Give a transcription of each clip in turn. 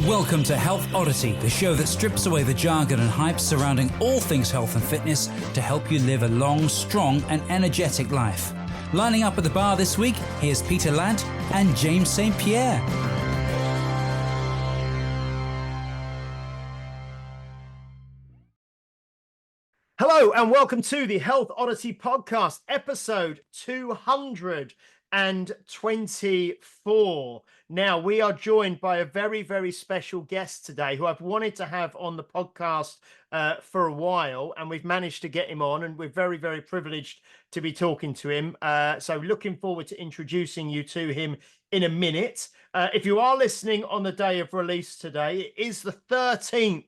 Welcome to Health Oddity, the show that strips away the jargon and hype surrounding all things health and fitness to help you live a long, strong and energetic life. Lining up at the bar this week, here's Peter Lant and James St. Pierre. Hello and welcome to the Health Oddity podcast, episode 224. Now, we are joined by a very, very special guest today who I've wanted to have on the podcast for a while, and we've managed to get him on, and we're very, very privileged to be talking to him. So looking forward to introducing you to him in a minute. If you are listening on the day of release today, it is the 13th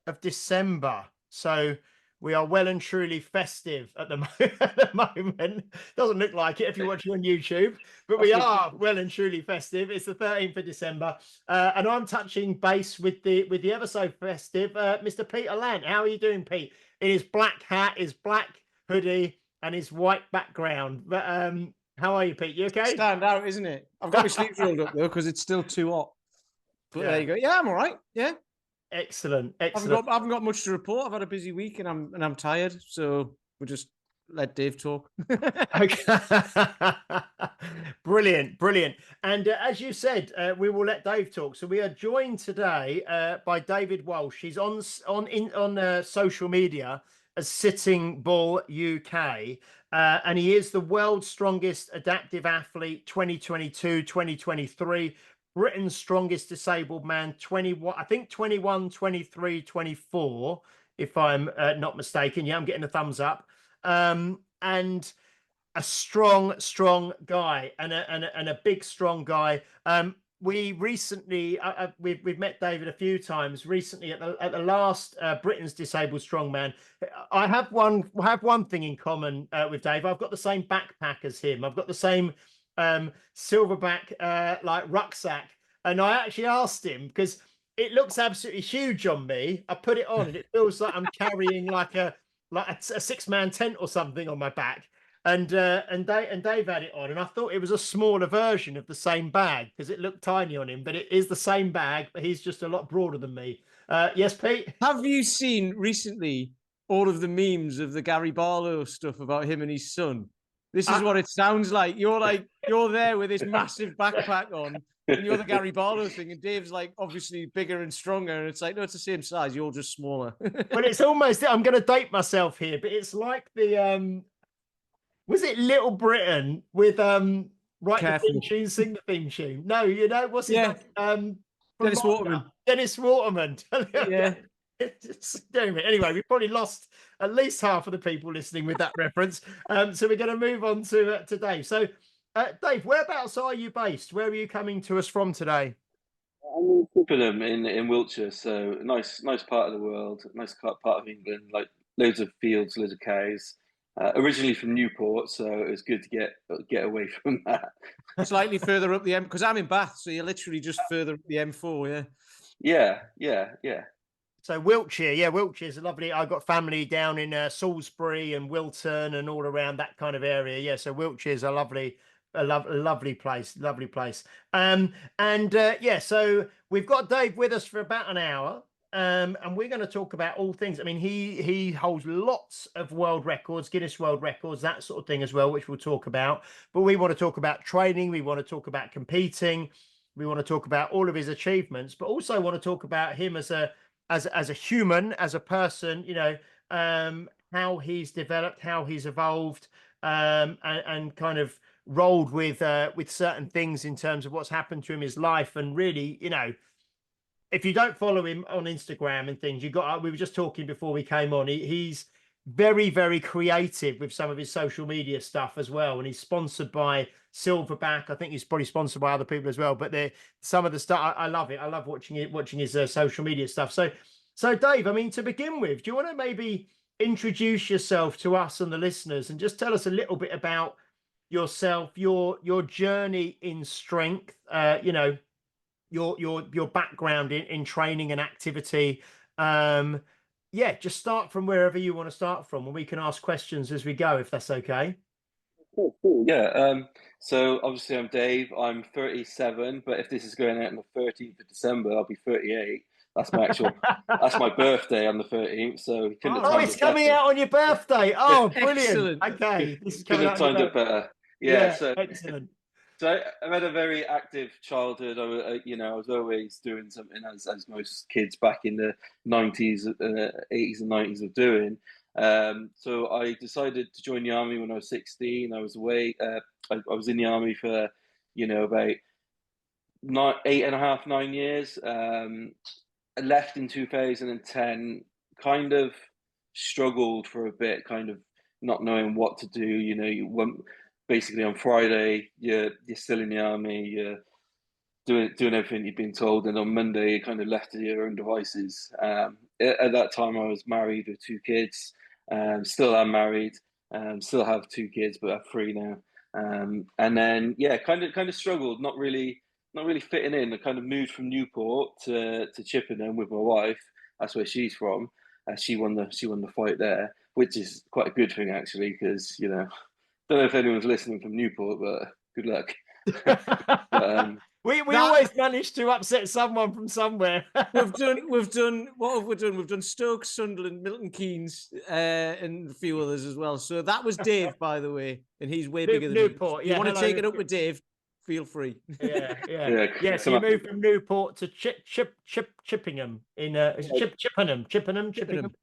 of December. So we are well and truly festive at the moment. Doesn't look like it if you're watching on YouTube, but we are well and truly festive. It's the 13th of December, and I'm touching base with the ever so festive Mr. Peter Lant. How are you doing, Pete? In his black hat, his black hoodie, and his white background. But how are you, Pete? You okay? Stand out, isn't it? I've got my sleeves rolled up though because it's still too hot. But there you go. Yeah, I'm all right. Yeah. Excellent. I haven't got much to report. I've had a busy week and I'm tired, so we'll just let Dave talk. Okay. Brilliant. And as you said, we will let Dave talk. So we are joined today by David Walsh. He's on social media as Sitting Bull UK, and he is the world's strongest adaptive athlete 2022-2023. Britain's strongest disabled man, 21, I think 21, 23, 24, if I'm not mistaken. Yeah, I'm getting a thumbs up. And a strong guy and a big, strong guy. We recently, we've met David a few times recently at the last Britain's Disabled Strongman. I have one thing in common with Dave. I've got the same backpack as him. I've got the same silverback like rucksack, and I actually asked him because it looks absolutely huge on me. I put it on and it feels like I'm carrying like a 6-man tent or something on my back, and Dave had it on, and I thought it was a smaller version of the same bag because it looked tiny on him, but it is the same bag, but he's just a lot broader than me. Yes, Pete? Have you seen recently all of the memes of the Gary Barlow stuff about him and his son? This is what it sounds like. You're there with this massive backpack on, and you're the Gary Barlow thing, and Dave's like obviously bigger and stronger, and it's like, no, it's the same size. You're just smaller. Well, it's almost. I'm going to date myself here, but it's like the was it Little Britain with write the theme tune, sing the theme tune? No, what's it? Yeah. Dennis Waterman. Dennis Waterman. Yeah. Anyway, we've probably lost at least half of the people listening with that reference. So we're going to move on to Dave. So, Dave, whereabouts are you based? Where are you coming to us from today? I'm in Twickenham in Wiltshire, so nice part of the world, nice part of England, like loads of fields, loads of cows. Originally from Newport, so it was good to get away from that. Slightly further up the M, because I'm in Bath, so you're literally just further up the M4, yeah. Yeah. So Wiltshire, Wiltshire's a lovely. I've got family down in Salisbury and Wilton and all around that kind of area. Yeah, so Wiltshire's a lovely place. So we've got Dave with us for about an hour. And we're going to talk about all things. I mean, he holds lots of world records, Guinness World Records, that sort of thing as well, which we'll talk about. But we want to talk about training. We want to talk about competing. We want to talk about all of his achievements, but also want to talk about him as a human, as a person. How he's developed, how he's evolved, and kind of rolled with certain things in terms of what's happened to him in his life, and really, if you don't follow him on Instagram and things, we were just talking before we came on. He's very, very creative with some of his social media stuff as well. And he's sponsored by Silverback. I think he's probably sponsored by other people as well. But some of the stuff, I love it. I love watching his social media stuff. So Dave, I mean, to begin with, do you want to maybe introduce yourself to us and the listeners and just tell us a little bit about yourself, your journey in strength, your background in training and activity. Just start from wherever you want to start from, and we can ask questions as we go, if that's okay. Oh, cool. Yeah. So obviously I'm Dave. I'm 37, but if this is going out on the 13th of December, I'll be 38. That's my actual. That's my birthday on the 13th. So you couldn't have Oh, timed it's it coming better. out on your birthday. Oh, brilliant. Excellent. Okay, this is Couldn't coming have out on timed your it birthday. better. Yeah. Yeah, So excellent. I've had a very active childhood. I was always doing something as most kids back in the 90s, 80s and 90s were doing. So I decided to join the army when I was 16. I was away. I was in the army for, about 8.5, 9 years. I left in 2010. Kind of struggled for a bit, kind of not knowing what to do. You went basically on Friday, you're still in the army, you're doing everything you've been told, and on Monday you kind of left to your own devices. At that time, I was married with 2 kids. Still am married. Still have 2 kids, but I have 3 now. And then kind of struggled, not really fitting in. I kind of moved from Newport to Chippenham with my wife. That's where she's from. She won the fight there, which is quite a good thing actually, because don't know if anyone's listening from Newport, but good luck. But we That- always manage to upset someone from somewhere. We've done what have we done? We've done Stoke, Sunderland, Milton Keynes, and a few others as well. So that was Dave, by the way, and he's way bigger than Newport. me. Yeah, You want to hello, take it up with Dave? Feel free. Yeah. yeah, So you moved from Newport to Chippingham in is it Chippenham.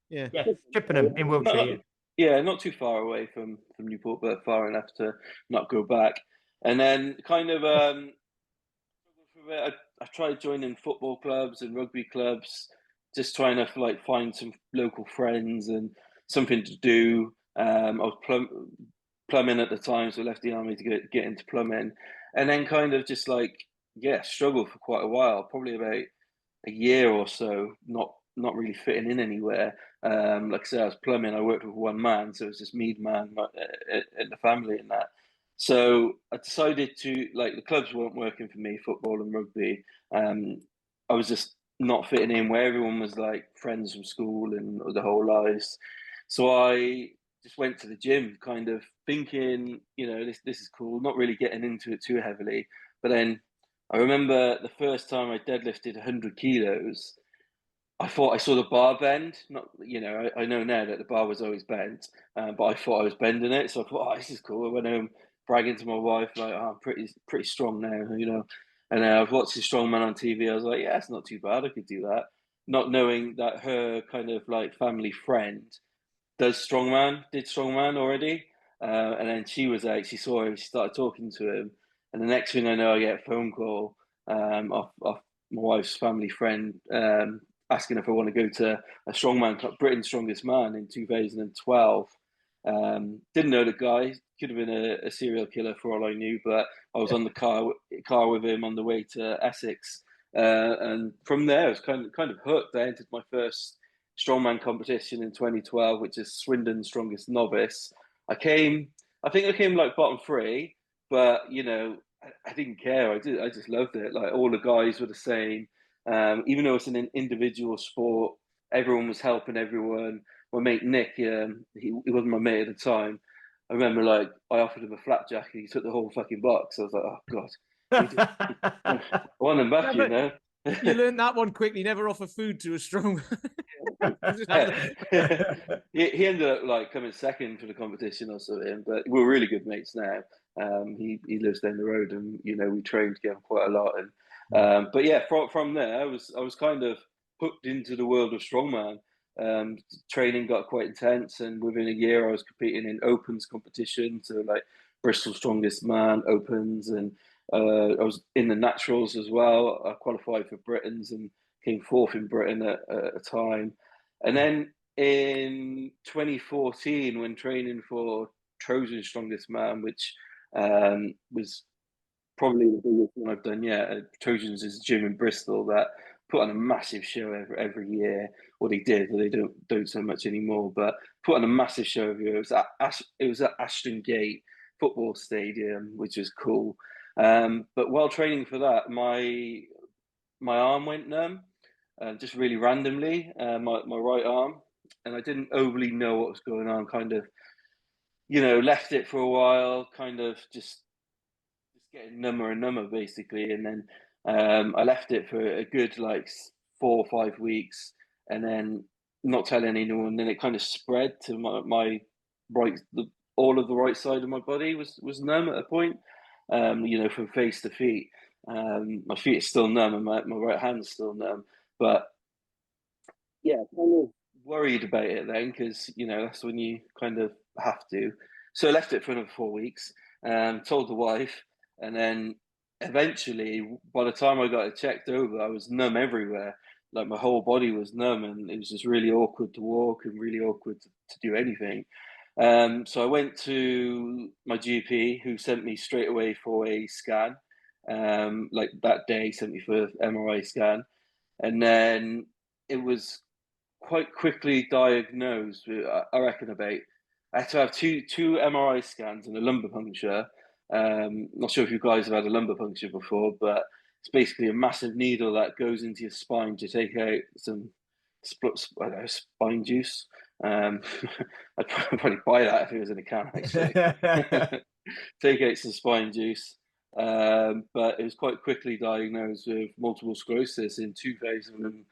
Yeah. Yeah, Chippenham in Wiltshire. not too far away from Newport, but far enough to not go back. And then kind of I tried joining football clubs and rugby clubs, just trying to find some local friends and something to do. I was plumbing at the time, so I left the army to get into plumbing, and then kind of just struggled for quite a while, probably about a year or so, not really fitting in anywhere. Like I said, I was plumbing. I worked with one man, so it was just me, the man, and the family, and that. So I decided to the clubs weren't working for me, football and rugby. I was just not fitting in where everyone was friends from school and the whole lives. So I just went to the gym, kind of thinking, this is cool, not really getting into it too heavily. But then I remember the first time I deadlifted 100 kilos, I thought I saw the bar bend. Not, I know now that the bar was always bent, but I thought I was bending it. So I thought, oh, this is cool. I went home bragging to my wife, oh, I'm pretty strong now, And I was watching Strongman on TV. I was like, yeah, it's not too bad. I could do that. Not knowing that her kind of family friend did Strongman already. And then she saw him, she started talking to him. And the next thing I know, I get a phone call off my wife's family friend asking if I want to go to a strongman club, Britain's Strongest Man in 2012. Didn't know the guy, could have been a serial killer for all I knew, but I was on the car with him on the way to Essex. And from there, I was kind of hooked. I entered my first strongman competition in 2012, which is Swindon's Strongest Novice. I think I came bottom 3, but I didn't care. I just loved it. All the guys were the same. Even though it's an individual sport, everyone was helping everyone. My mate Nick, he wasn't my mate at the time. I remember I offered him a flapjack and he took the whole fucking box. I was like, oh god, I want them back, You learned that one quickly. Never offer food to a strong. He ended up coming second for the competition or something, but we're really good mates now. He lives down the road, and we trained together quite a lot. And but yeah, from there, I was kind of hooked into the world of strongman. Training got quite intense, and within a year, I was competing in opens competition, so Bristol Strongest Man opens, and I was in the naturals as well. I qualified for Britain's and came 4th in Britain at a time. And then in 2014, when training for Trojan's Strongest Man, which was probably the biggest one I've done yet. Trojans is a gym in Bristol that put on a massive show every year. Well, they did, but they don't so much anymore. But put on a massive show every year. It was at Ashton Gate Football Stadium, which was cool. But while training for that, my arm went numb, just really randomly, my right arm, and I didn't overly know what was going on. Kind of left it for a while, kind of just getting number and number basically, and then I left it for a good like 4 or 5 weeks, and then not telling anyone. And then it kind of spread to my right, all of the right side of my body was numb at a point. From face to feet. My feet are still numb, and my right hand's still numb. But yeah, kind of worried about it then, because that's when you kind of have to. So I left it for another 4 weeks. Told the wife, and then eventually, by the time I got it checked over, I was numb everywhere. Like my whole body was numb, and it was just really awkward to walk and really awkward to do anything. So I went to my GP, who sent me straight away for a scan. Like that day, sent me for MRI scan, and then it was quite quickly diagnosed with, I reckon, about, I had to have two MRI scans and a lumbar puncture. Not sure if you guys have had a lumbar puncture before, but it's basically a massive needle that goes into your spine to take out some spine juice. I'd probably buy that if it was in a can, actually. Take out some spine juice. But it was quite quickly diagnosed with multiple sclerosis in 2000,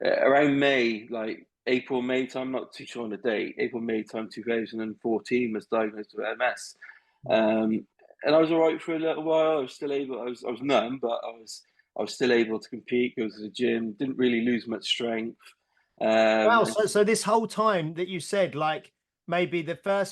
around May, like April, May time, not too sure on the date, April, May time 2014, was diagnosed with MS. And I was all right for a little while. I was still able, I was numb, but I was still able to compete, go to the gym, didn't really lose much strength. Wow. So this whole time that you said, like maybe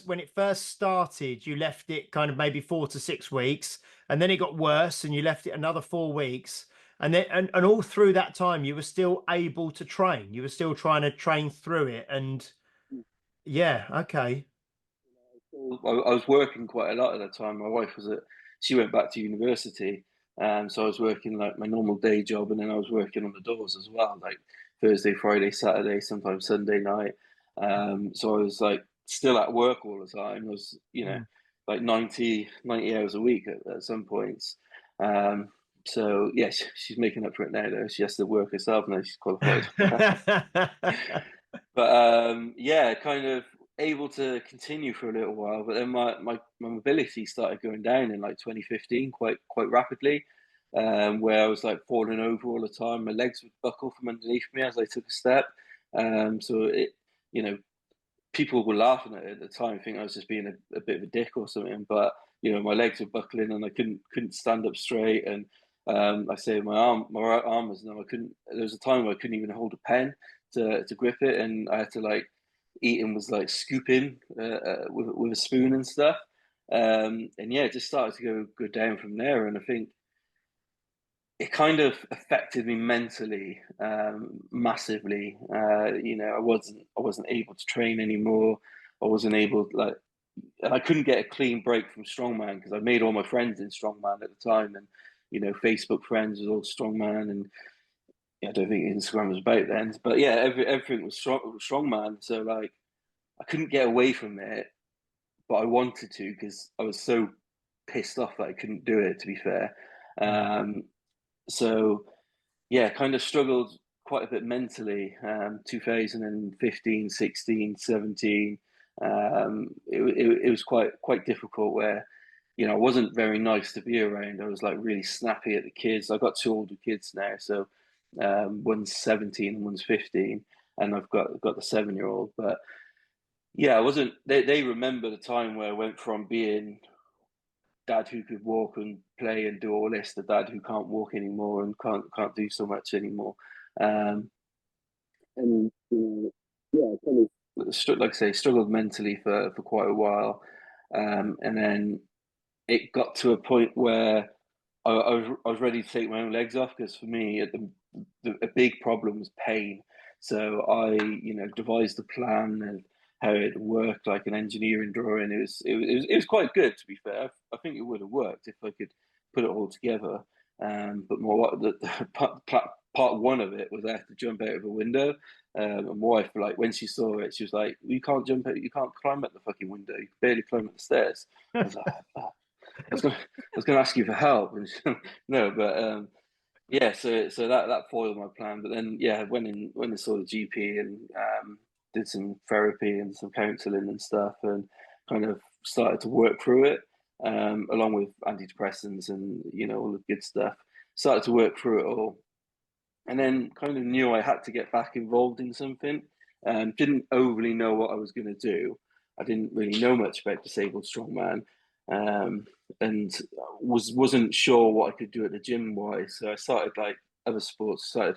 when it first started, you left it kind of maybe 4 to 6 weeks, and then it got worse and you left it another 4 weeks. And then, and all through that time, you were still able to train. You were still trying to train through it. And yeah, okay. I was working quite a lot at the time. My wife she went back to university. So I was working like my normal day job, and then I was working on the doors as well, like Thursday, Friday, Saturday, sometimes Sunday night. So I was like still at work all the time. I was, like 90 hours a week at some points. So yeah, she's making up for it now though. She has to work herself now, she's qualified. But yeah, kind of able to continue for a little while, but then my mobility started going down in like 2015 quite rapidly, where I was like falling over all the time. My legs would buckle from underneath me as I took a step. So it, people were laughing at it at the time, thinking I was just being a bit of a dick or something. But my legs were buckling, and I couldn't stand up straight. And I say my right arm was numb. I couldn't. There was a time where I couldn't even hold a pen to grip it, and I had to like eating was like scooping with a spoon and stuff. And yeah, it just started to go down from there. And I think it kind of affected me mentally massively. I wasn't able to train anymore. I wasn't able and I couldn't get a clean break from Strongman, because I made all my friends in Strongman at the time, and Facebook friends was all Strongman, and I don't think Instagram was about then. But yeah, everything was Strongman. So like, I couldn't get away from it, but I wanted to, because I was so pissed off that I couldn't do it, to be fair. So yeah, kind of struggled quite a bit mentally. 2015, 16, 17. It was quite difficult, where I wasn't very nice to be around. I was like really snappy at the kids. I've got two older kids now, so one's 17 and one's 15, and I've got the 7-year-old. But yeah, I wasn't. They remember the time where I went from being dad who could walk and play and do all this to dad who can't walk anymore and can't do so much anymore. And yeah, kind of like I say, struggled mentally for quite a while, and then it got to a point where I was ready to take my own legs off, because for me, a big problem was pain. So I, devised a plan of how it worked, like an engineering drawing. It was quite good, to be fair. I think it would have worked if I could put it all together. But more the part one of it was I had to jump out of a window. And my wife, like, when she saw it, she was like, "You can't jump out. You can't climb out the fucking window. You can barely climb up the stairs." I was like, "Oh." I was going to ask you for help, and no, but yeah. So that foiled my plan. But then yeah, went and saw the GP, and did some therapy and some counselling and stuff, and kind of started to work through it, along with antidepressants and all the good stuff. Started to work through it all, and then kind of knew I had to get back involved in something. Didn't overly know what I was going to do. I didn't really know much about disabled strongman, and wasn't sure what I could do at the gym wise. So I started like other sports. I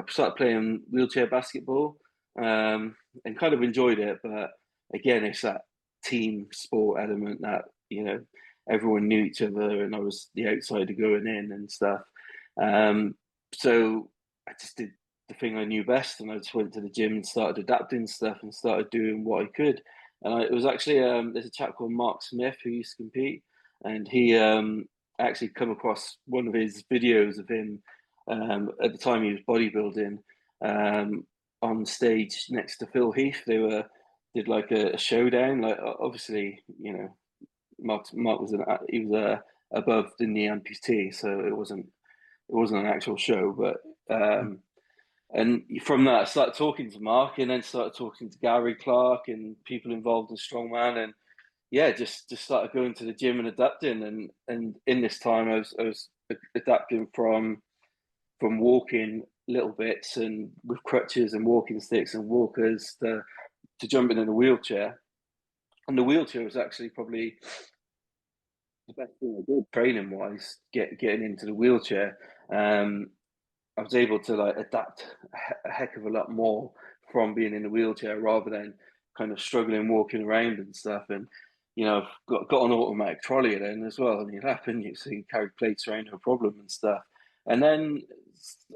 started playing wheelchair basketball, and kind of enjoyed it. But again, it's that team sport element that everyone knew each other, and I was the outsider going in and stuff. So I just did the thing I knew best, and I just went to the gym and started adapting stuff and started doing what I could. And it was actually there's a chap called Mark Smith who used to compete, and he actually come across one of his videos of him at the time he was bodybuilding on stage next to Phil Heath. They did like a showdown. Like obviously, Mark was above the knee amputee, so it wasn't an actual show, but and from that I started talking to Mark, and then started talking to Gary Clark and people involved in Strongman, and just started going to the gym and adapting, and in this time I was adapting from walking little bits and with crutches and walking sticks and walkers to jumping in a wheelchair. And the wheelchair was actually probably the best thing I did training wise, getting into the wheelchair. I was able to like adapt a heck of a lot more from being in the wheelchair rather than kind of struggling walking around and stuff. And I've got an automatic trolley then as well. I mean, it happened, so you carry plates around no problem and stuff. And then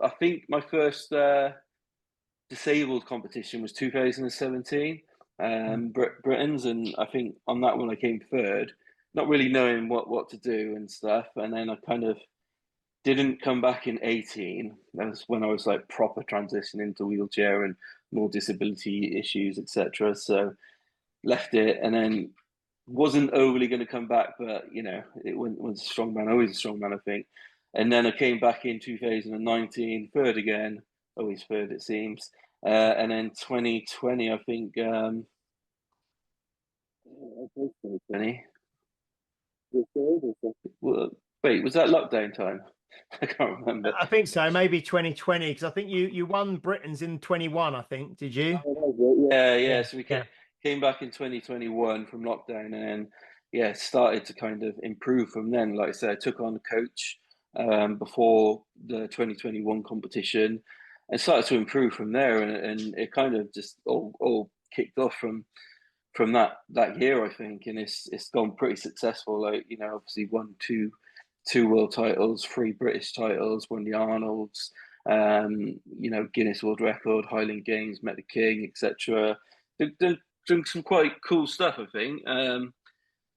I think my first disabled competition was 2017, Britain's, and I think on that one I came third, not really knowing what to do and stuff. And then I kind of didn't come back in 18. That was when I was like proper transitioning to wheelchair and more disability issues, etc. So left it, and then wasn't overly going to come back, but it was a strongman, always a strongman, I think. And then I came back in 2019, third again, always third it seems. And then 2020, I think. 2020. Wait, was that lockdown time? I can't remember. I think so, maybe 2020, because I think you won Britain's in 21. I think, did you? Yeah. So we came back in 2021 from lockdown, and then started to kind of improve from then. Like I said, I took on a coach before the 2021 competition, and started to improve from there. And it kind of just all kicked off from that year, I think, and it's gone pretty successful. Like obviously won two world titles, 3 British titles, won the Arnolds, Guinness World Record, Highland Games, met the King, etc. Done some quite cool stuff, I think.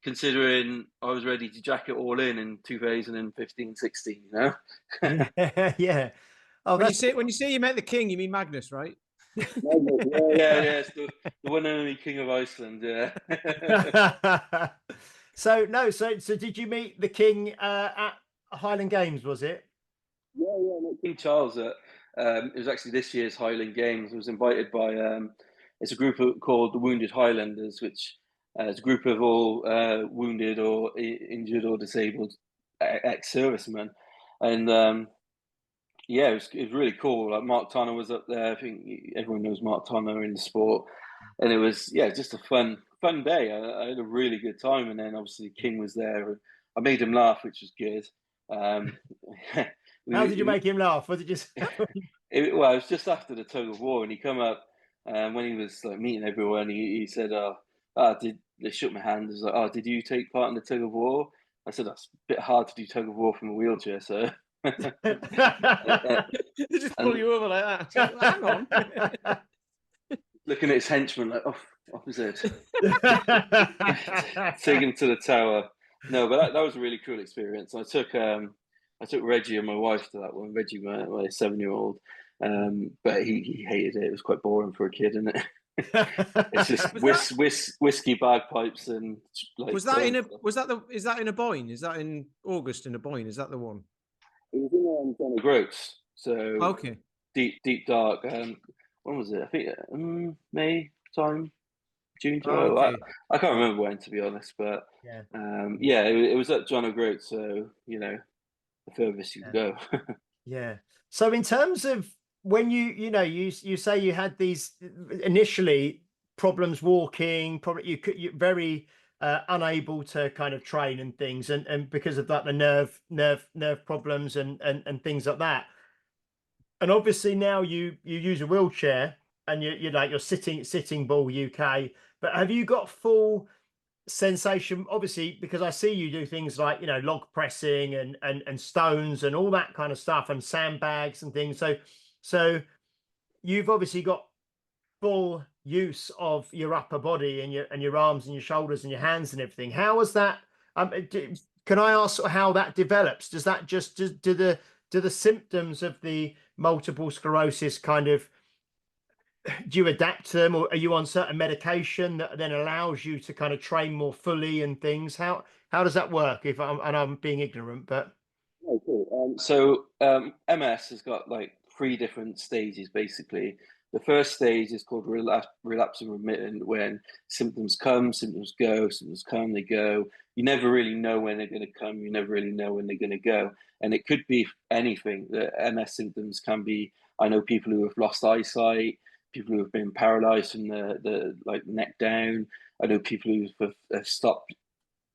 Considering I was ready to jack it all in 2015-16, Yeah. Oh, when you say you met the King, you mean Magnus, right? Yeah, it's the one and only King of Iceland. Yeah. So did you meet the King at Highland Games? Was it? Yeah, King Charles. It was actually this year's Highland Games. I was invited by it's a group called the Wounded Highlanders, which is a group of all wounded or injured or disabled ex-servicemen, and it was really cool. Like Mark Tanner was up there. I think everyone knows Mark Tanner in the sport, and it was just a fun day. I had a really good time, and then obviously King was there, and I made him laugh, which was good. How did you make him laugh? Was it just? It was just after the tug of war, and he come up when he was like meeting everyone. He said, they shook my hand. He was like, "Oh, did you take part in the tug of war?" I said, "That's a bit hard to do tug of war from a wheelchair, so." They just pull you over like that. Like, hang on. Looking at his henchman like, off his head. Take him to the tower. No, but that was a really cool experience. I took Reggie and my wife to that one. Reggie, my 7-year-old, but he hated it. It was quite boring for a kid, isn't it? It's just whiskey, bagpipes, and like. Is that in a Boyne? Is that in August in a Boyne? Is that the one? It was in John O'Groats. So okay. Deep dark. When was it? I think May time, June, July. Oh, okay. I can't remember when, to be honest, but Yeah. yeah, it was at John O'Groat, so the furthest you can go. Yeah. So in terms of when you say you had these initially problems walking, probably you're very unable to kind of train and things, and because of that, the nerve problems and things like that. And obviously now you use a wheelchair and you're like you're sitting ball UK, but have you got full sensation, obviously, because I see you do things like log pressing and stones and all that kind of stuff and sandbags and things, so you've obviously got full use of your upper body and your arms and your shoulders and your hands and everything. How was that? Can I ask how that develops? Does that just do the symptoms of the multiple sclerosis kind of, do you adapt to them, or are you on certain medication that then allows you to kind of train more fully and things? How does that work? If I'm being ignorant, but Oh, cool. So MS has got like three different stages basically. The first stage is called relapse and remittent, when symptoms come, symptoms go, symptoms come, they go. You never really know when they're going to come. You never really know when they're going to go. And it could be anything. The MS symptoms can be, I know people who have lost eyesight, people who have been paralyzed from the like neck down. I know people who have stopped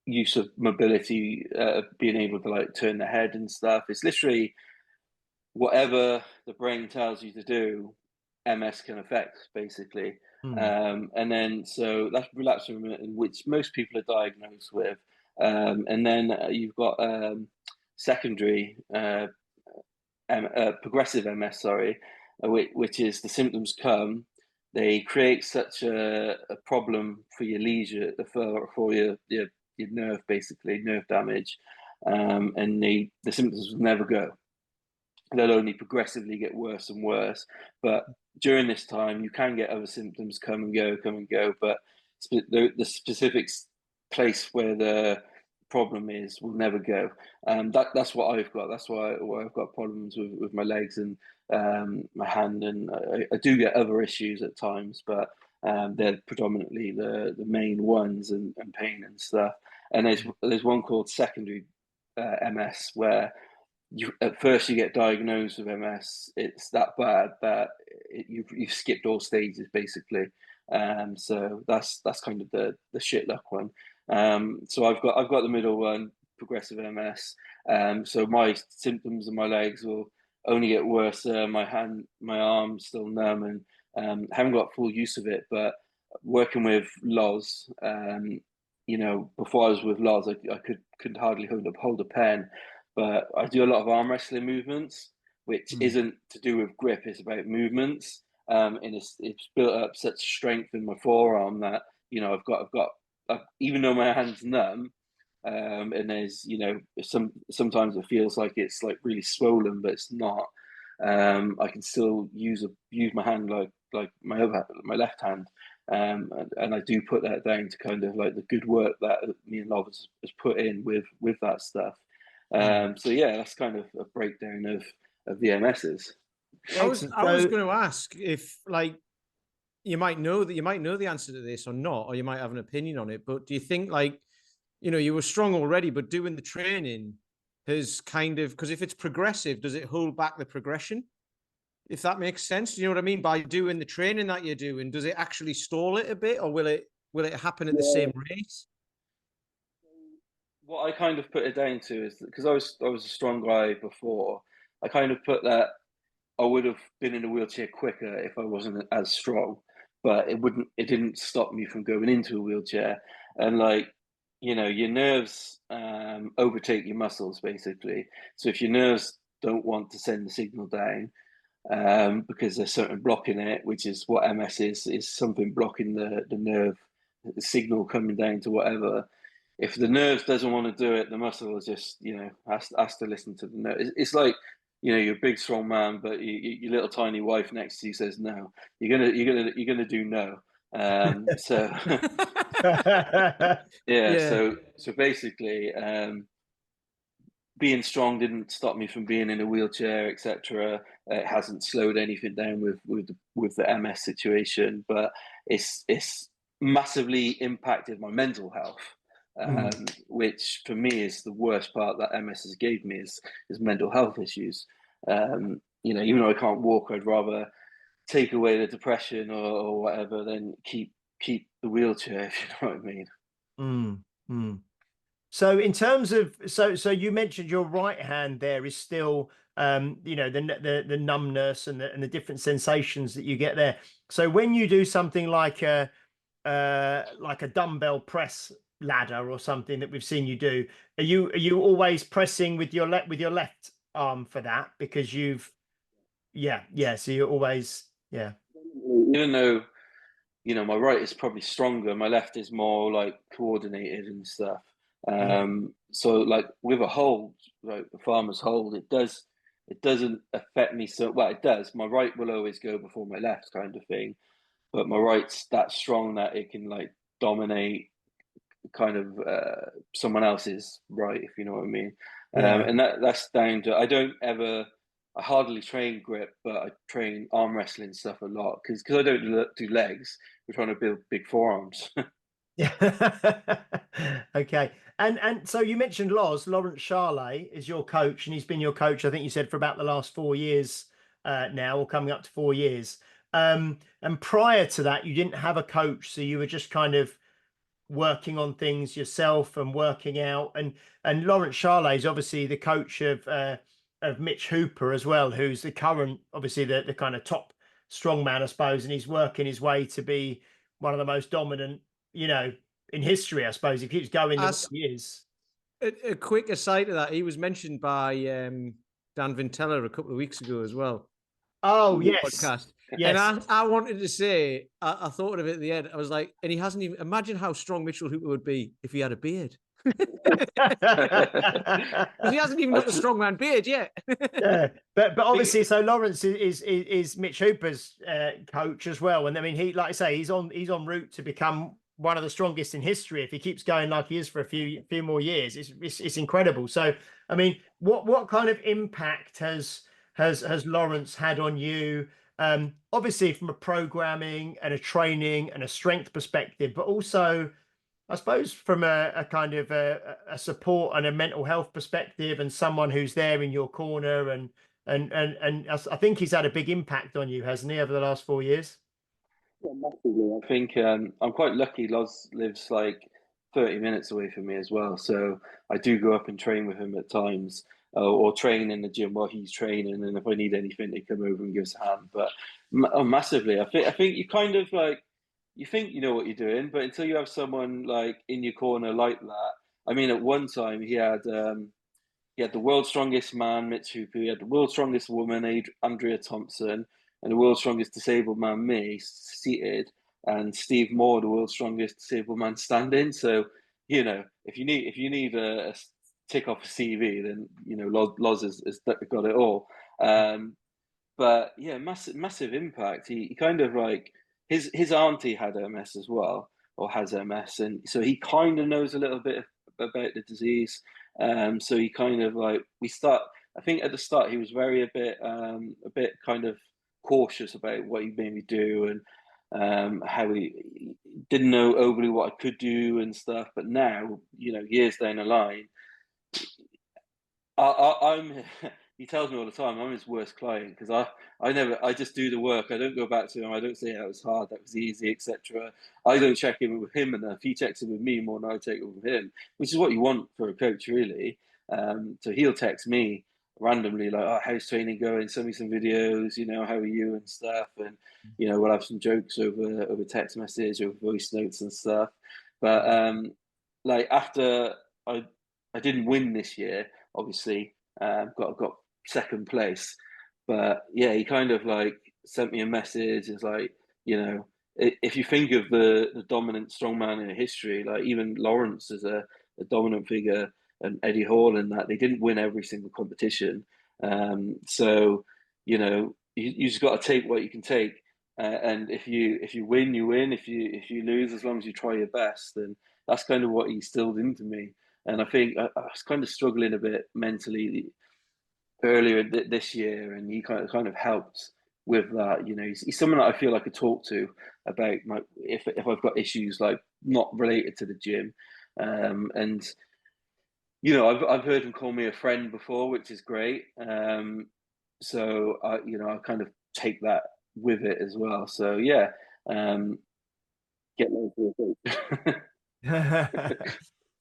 use of mobility, being able to like turn the head and stuff. It's literally whatever the brain tells you to do, MS can affect basically. And then so that's relapse and remittent, which most people are diagnosed with. And then you've got secondary progressive MS, sorry, which is the symptoms come, they create such a problem for your leisure, for your nerve, basically nerve damage, and the symptoms will never go. They'll only progressively get worse and worse. But during this time, you can get other symptoms come and go. But the specific place where the problem is will never go. That's what I've got. That's why I've got problems with my legs and my hand, and I do get other issues at times, but they're predominantly the main ones, and pain and stuff. And there's one called secondary MS, where at first you get diagnosed with MS. It's that bad that you've skipped all stages basically. So that's kind of the shit luck one. So I've got the middle one, progressive MS. So my symptoms in my legs will only get worse. My arm's still numb, and haven't got full use of it. But working with Loz, before I was with Loz, I could hardly hold a pen. But I do a lot of arm wrestling movements, which isn't to do with grip; it's about movements. And it's built up such strength in my forearm that I've got even though my hand's numb, and there's sometimes it feels like it's like really swollen, but it's not. I can still use my hand like my left hand, and I do put that down to kind of like the good work that me and Loz has put in with that stuff. So yeah, that's kind of a breakdown of the MSs. I was going to ask if you might know the answer to this or not, or you might have an opinion on it. But do you think you were strong already, but doing the training has kind of, because if it's progressive, does it hold back the progression? If that makes sense, do you know what I mean? By doing the training that you're doing, does it actually stall it a bit, or will it happen at the same rate? What I kind of put it down to is because I was a strong guy before. I kind of put that I would have been in a wheelchair quicker if I wasn't as strong, but it didn't stop me from going into a wheelchair. And your nerves overtake your muscles basically. So if your nerves don't want to send the signal down, because there's something blocking it, which is what MS is something blocking the nerve, the signal coming down to whatever. If the nerves doesn't want to do it, the muscle is just has to listen to the nerve. It's like you're a big strong man, but your little tiny wife next to you says no. You're gonna do no. So yeah. So basically, being strong didn't stop me from being in a wheelchair, etc. It hasn't slowed anything down with the MS situation, but it's massively impacted my mental health, which for me is the worst part that MS has gave me is mental health issues. You know, even though I can't walk, I'd rather take away the depression or whatever than keep the wheelchair, if you know what I mean. So in terms of, so you mentioned your right hand there is still, you know, the numbness and the different sensations that you get there. So when you do something like a dumbbell press ladder or something that we've seen you do, are you always pressing with your left arm for that? Because so you're always, Even though, you know, my right is probably stronger, my left is more like coordinated and stuff. So like with a hold, like the farmer's hold, it doesn't affect me so well. It does. My right will always go before my left, kind of thing. But my right's that strong that it can like dominate kind of someone else's right, if you know what I mean. And that's down to I hardly train grip, but I train arm wrestling stuff a lot because I don't do legs. We're trying to build big forearms. Yeah. Okay. And so you mentioned Lawrence Charlet is your coach, and he's been your coach, I think you said, for about the last 4 years now, or coming up to 4 years. And prior to that, you didn't have a coach, so you were just kind of working on things yourself and working out. And Lawrence Charlet is obviously the coach of Mitch Hooper as well, who's the current, obviously the kind of top strongman, I suppose, and he's working his way to be one of the most dominant, you know, in history, I suppose. He keeps going the way he is. A quick aside to that, he was mentioned by Dan Vintella a couple of weeks ago as well. Oh, yes. Podcast. Yes. And I wanted to say, I thought of it at the end. I was like, and he hasn't even, imagine how strong Mitchell Hooper would be if he had a beard. Because he hasn't even got the strongman beard yet. Yeah, but obviously, so Lawrence is Mitch Hooper's coach as well, and I mean, he, like I say, he's on route to become one of the strongest in history if he keeps going like he is for a few more years. It's incredible. So, I mean, what kind of impact has Lawrence had on you? Obviously, from a programming and a training and a strength perspective, but also, I suppose, from a kind of a support and a mental health perspective, and someone who's there in your corner, and I think he's had a big impact on you, hasn't he, over the last 4 years? Yeah, massively. I think I'm quite lucky. Loz lives like 30 minutes away from me as well, so I do go up and train with him at times, or train in the gym while he's training. And if I need anything, they come over and give us a hand. But massively, I think you kind of like you think you know what you're doing, but until you have someone like in your corner like that. I mean, at one time he had the world's strongest man, Mitch Hooper. He had the world's strongest woman, Andrea Thompson, and the world's strongest disabled man, me, seated, and Steve Moore, the world's strongest disabled man, standing. So, you know, if you need a tick off a CV, then you know Loz has got it all. But yeah, massive impact. He kind of like his auntie had MS as well, or has MS, and so he kind of knows a little bit about the disease. So he kind of like I think at the start he was a bit kind of cautious about what he made me do, and how he didn't know overly what I could do and stuff. But now, you know, years down the line, I'm he tells me all the time I'm his worst client because I just do the work. I don't go back to him. I don't say that was hard, that was easy, etc. I don't check in with him enough. He checks in with me more than I check in with him, which is what you want for a coach, really. So he'll text me randomly like, "Oh, how's training going? Send me some videos. You know, how are you and stuff." And you know, we'll have some jokes over text message or voice notes and stuff. But like after I didn't win this year, obviously, got second place. But yeah, he kind of like sent me a message. It's like, you know, if you think of the dominant strongman in history, like even Lawrence is a dominant figure, and Eddie Hall, and that they didn't win every single competition. So you know, you just got to take what you can take. And if you win, you win. If you lose, as long as you try your best, and that's kind of what he instilled into me. And I think I was kind of struggling a bit mentally earlier this year, and he kind of helped with that. You know, he's someone that I feel I could talk to about if I've got issues like not related to the gym, and you know, I've heard him call me a friend before, which is great. So I kind of take that with it as well. So yeah, get loads of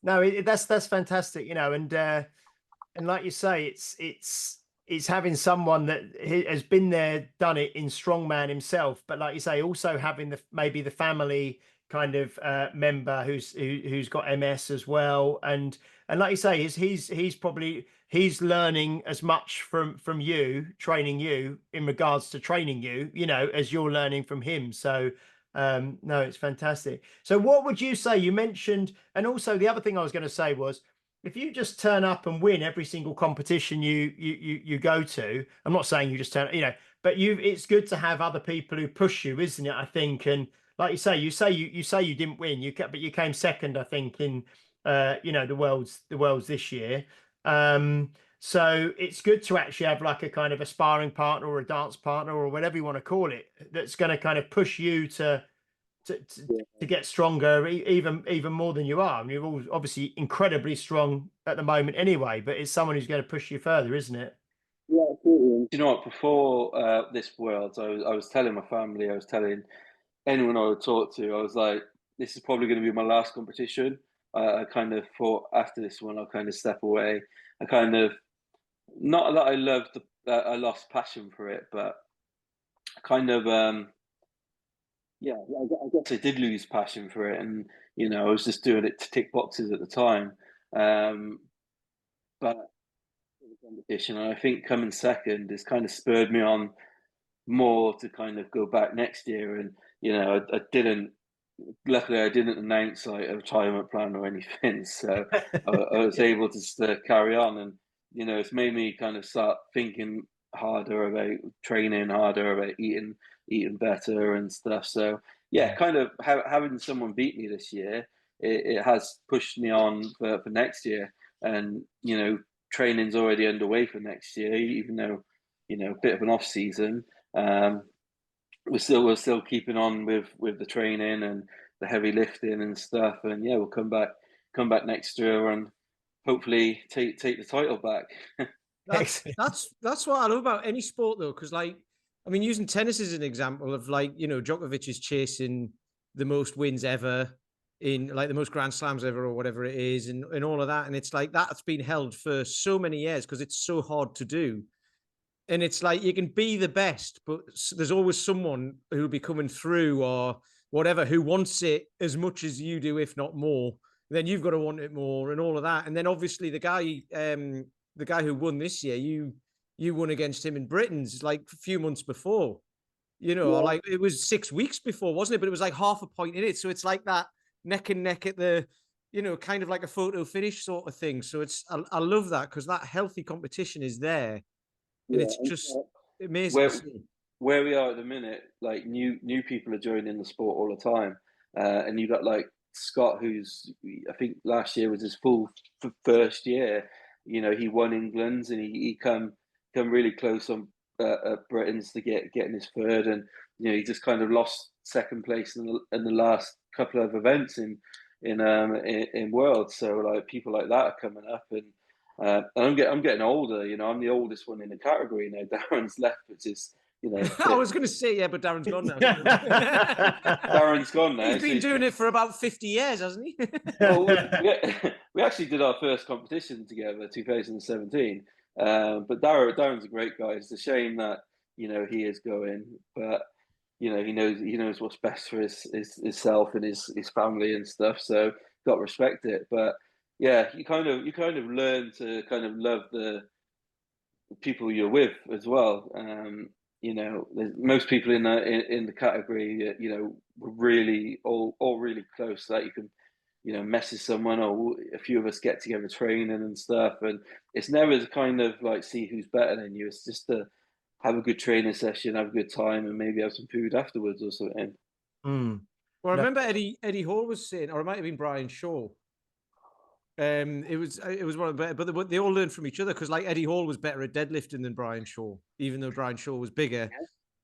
No, that's fantastic, you know, and like you say, it's having someone that has been there, done it in Strongman himself, but like you say, also having maybe the family kind of member who's got MS as well, and like you say, he's learning as much from you, training you in regards to training you, you know, as you're learning from him. So no, it's fantastic. So what would you say? You mentioned, and also the other thing I was going to say was, if you just turn up and win every single competition you go to, I'm not saying you just turn, you know, but it's good to have other people who push you, isn't it? I think, and like you say you didn't win, but you came second, I think, in you know, the worlds this year. So it's good to actually have like a kind of a sparring partner or a dance partner or whatever you want to call it, that's going to kind of push you to get stronger even more than you are. And you're all obviously incredibly strong at the moment anyway, but it's someone who's going to push you further, isn't it? Yeah, absolutely. You know what? Before this world, I was telling my family, I was telling anyone I would talk to, I was like, this is probably going to be my last competition. I kind of thought after this one, I'll kind of step away. I kind of, not that I loved I lost passion for it, but kind of, yeah, I guess I did lose passion for it. And, you know, I was just doing it to tick boxes at the time. But the competition, and I think coming second has kind of spurred me on more to kind of go back next year. And you know, I didn't. Luckily, I didn't announce like a retirement plan or anything, so I was able to just, carry on. And you know, it's made me kind of start thinking harder about training, harder about eating better and stuff. So yeah, kind of having someone beat me this year, it has pushed me on for next year. And you know, training's already underway for next year, even though you know a bit of an off season. We're still keeping on with the training and the heavy lifting and stuff. And yeah, we'll come back next year and hopefully take the title back. That's what I love about any sport though, because like, I mean, using tennis as an example of like, you know, Djokovic is chasing the most wins ever in like the most Grand Slams ever or whatever it is, and all of that. And it's like that's been held for so many years because it's so hard to do. And it's like you can be the best, but there's always someone who'll be coming through or whatever who wants it as much as you do, if not more. Then you've got to want it more and all of that. And then obviously the guy who won this year, you won against him in Britain's like a few months before, you know, like it was 6 weeks before, wasn't it? But it was like half a point in it. So it's like that neck and neck at the, you know, kind of like a photo finish sort of thing. So I love that because that healthy competition is there. And it's just amazing. Where we are at the minute, like new people are joining the sport all the time, and you got like Scott, who's I think last year was his full first year. You know, he won England's and he come really close on Britain's to getting his third, and you know he just kind of lost second place in the last couple of events in Worlds. So like people like that are coming up, and I'm getting older. You know, I'm the oldest one in the category now. Darren's left, which is you know. I was going to say yeah, but Darren's gone now. Darren's gone now. He's been doing it for about 50 years, hasn't he? Well, we actually did our first competition together, 2017. But Darren's a great guy. It's a shame that you know he is going, but you know he knows what's best for himself and his family and stuff. So got to respect it. But yeah, you kind of learn to kind of love the people you're with as well. You know, most people in the category, you know, were really all really close. That you can, you know, message someone, or a few of us get together training and stuff. And it's never to kind of like see who's better than you. It's just to have a good training session, have a good time, and maybe have some food afterwards or something. Well, I remember Eddie Hall was saying, or it might have been Brian Shaw. It was one of the better, but they all learned from each other because like Eddie Hall was better at deadlifting than Brian Shaw, even though Brian Shaw was bigger.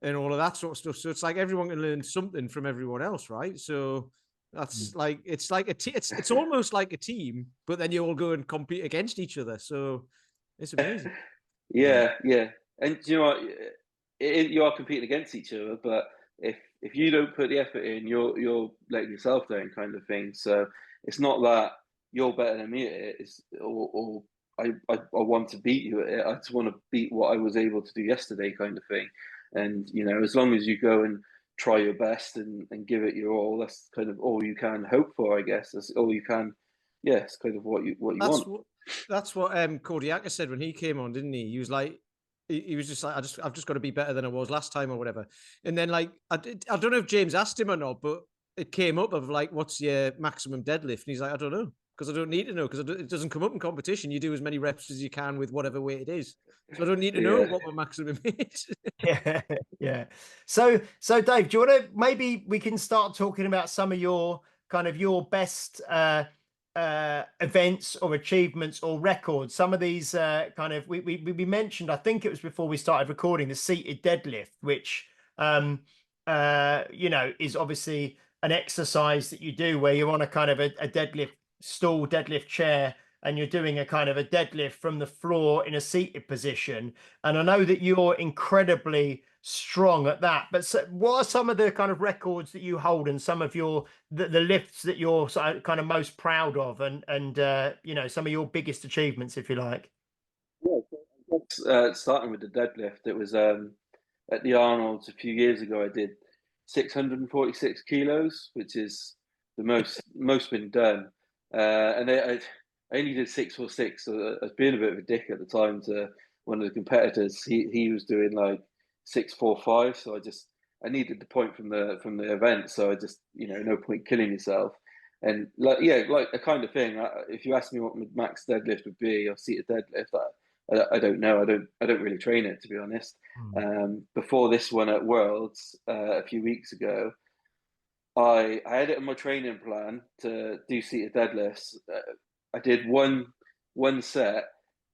and all of that sort of stuff. So it's like everyone can learn something from everyone else, right? So that's like it's like it's almost like a team, but then you all go and compete against each other. So it's amazing. Yeah, yeah. And you know what? You are competing against each other, but if you don't put the effort in, you're letting yourself down, kind of thing. So it's not that you're better than me at it. It's or I want to beat you at it. I just want to beat what I was able to do yesterday, kind of thing. And you know, as long as you go and try your best and give it your all, that's kind of all you can hope for, I guess. That's all you can. Yeah, it's kind of what you want. That's what Cody Acker said when he came on, didn't he? He was like, he was just like, I've just got to be better than I was last time or whatever. And then like, I don't know if James asked him or not, but it came up of like, what's your maximum deadlift? And he's like, I don't know, because I don't need to know, because it doesn't come up in competition. You do as many reps as you can with whatever weight it is. So I don't need to know what my maximum is. Yeah, yeah. So Dave, do you want to, maybe we can start talking about some of your kind of your best events or achievements or records? Some of these kind of we mentioned, I think it was before we started recording, the seated deadlift, which you know, is obviously an exercise that you do where you're on a kind of a deadlift stool, deadlift chair, and you're doing a kind of a deadlift from the floor in a seated position. And I know that you're incredibly strong at that, but so what are some of the kind of records that you hold and some of your the lifts that you're kind of most proud of, and you know, some of your biggest achievements, if you like? Yeah, starting with the deadlift, it was at the Arnold's a few years ago. I did 646 kilos, which is the most been done. And I only did 646. So I was being a bit of a dick at the time to one of the competitors. He was doing like 645. So I needed the point from the event. So I just, you know, no point killing yourself. And like, yeah, like a kind of thing. If you ask me what my max deadlift would be, or seated deadlift, I don't know. I don't really train it, to be honest. Before this one at Worlds a few weeks ago, I had it in my training plan to do seated deadlifts. I did one set,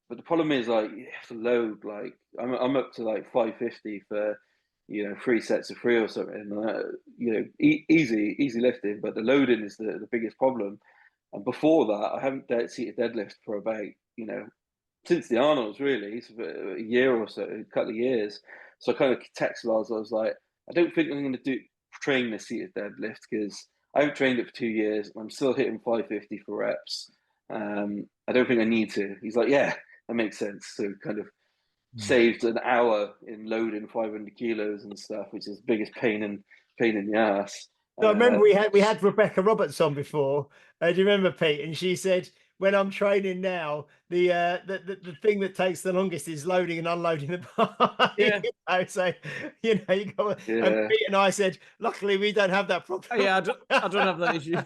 but the problem is like you have to load. Like I'm up to like 550 for, you know, 3 sets of 3 or something. You know, easy lifting, but the loading is the biggest problem. And before that, I haven't seated deadlift for about, you know, since the Arnold's really, it's a year or so, a couple of years. So I kind of texted Loz. I was like, I don't think I'm going to train the seated deadlift because I haven't trained it for 2 years. I'm still hitting 550 for reps. I don't think I need to. He's like, yeah, that makes sense. So kind of saved an hour in loading 500 kilos and stuff, which is the biggest pain in the ass. So I remember we had Rebecca Roberts on before. Do you remember, Pete? And she said, when I'm training now, the thing that takes the longest is loading and unloading the bike. Yeah. You know, so you know, you got. Yeah. And Pete and I said, luckily we don't have that problem. Yeah, I don't have that issue.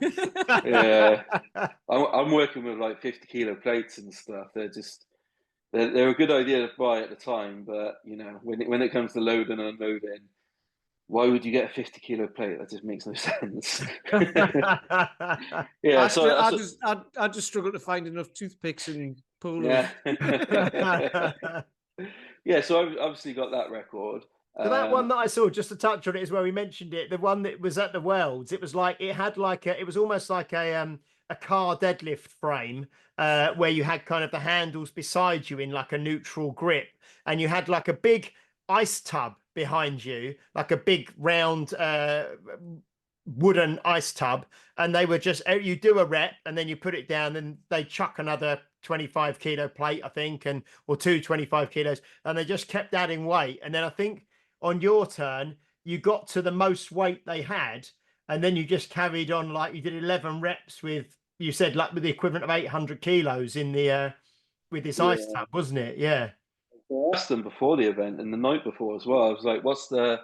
Yeah, I'm working with like 50 kilo plates and stuff. They're a good idea to buy at the time, but you know, when it comes to loading and unloading, why would you get a 50 kilo plate? That just makes no sense. Yeah, I just struggle to find enough toothpicks and pull. Yeah. Yeah, so I've obviously got that record. So that one that I saw, just to touch on it, is where we mentioned it. The one that was at the Worlds, it was like it had like it was almost like a car deadlift frame, where you had kind of the handles beside you in like a neutral grip, and you had like a big ice tub behind you, like a big round wooden ice tub, and they were just, you do a rep and then you put it down and they chuck another 25 kilo plate, I think, or 25 kilos, and they just kept adding weight. And then I think on your turn you got to the most weight they had, and then you just carried on, like you did 11 reps with, you said, like with the equivalent of 800 kilos in the with this ice tub, wasn't it? Yeah. I asked them before the event and the night before as well. I was like, what's the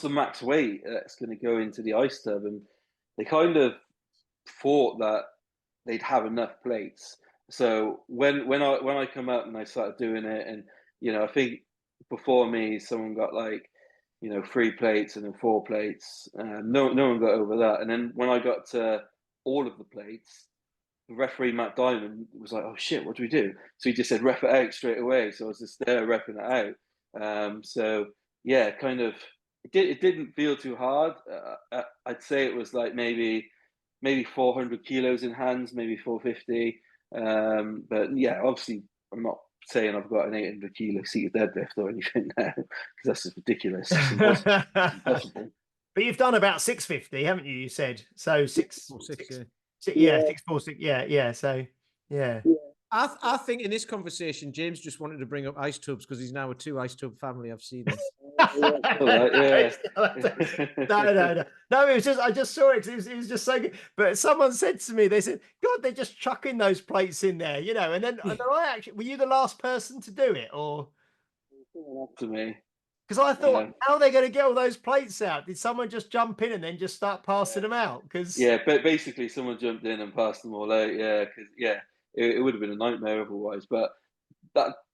max weight that's going to go into the ice tub? And they kind of thought that they'd have enough plates. So when I come up and I started doing it, and you know, I think before me someone got like, you know, 3 plates and then 4 plates. No one got over that. And then when I got to all of the plates, the referee Matt Diamond was like, "Oh shit, what do we do?" So he just said, "Ref it out straight away." So I was just there repping it out. So yeah, kind of It didn't feel too hard. I'd say it was like maybe 400 kilos in hands, maybe 450. But yeah, obviously, I'm not saying I've got an 800 kilo seated deadlift or anything now, because that's just ridiculous. It's impossible. It's impossible. But you've done about 650, haven't you? You said so. Yeah. 646. Yeah. So yeah. I think in this conversation, James just wanted to bring up ice tubs because he's now a 2 ice tub family. I've seen this. Yeah. No, it was just I just saw it. It was just so good. But someone said to me, they said, "God, they're just chucking those plates in there, you know." And then I actually, were you the last person to do it, or? To me. Because I thought, how are they going to get all those plates out? Did someone just jump in and then just start passing them out? Because but basically someone jumped in and passed them all out. Yeah, because it would have been a nightmare otherwise. But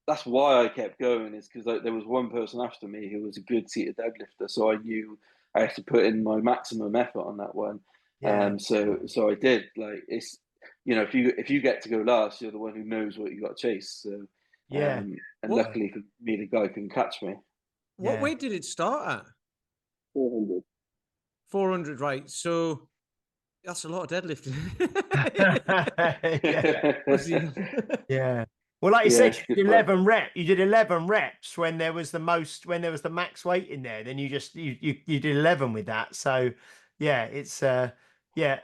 that's why I kept going, is because there was one person after me who was a good seated deadlifter, so I knew I had to put in my maximum effort on that one. So I did. Like, it's, if you get to go last, you're the one who knows what you got to chase. So and luckily for me, the guy couldn't catch me. What weight did it start at? 400. 400, right? So that's a lot of deadlifting. Yeah. Well, like you said, you did 11 reps. You did 11 reps when there was the max weight in there. Then you did 11 with that. So yeah, it's yeah.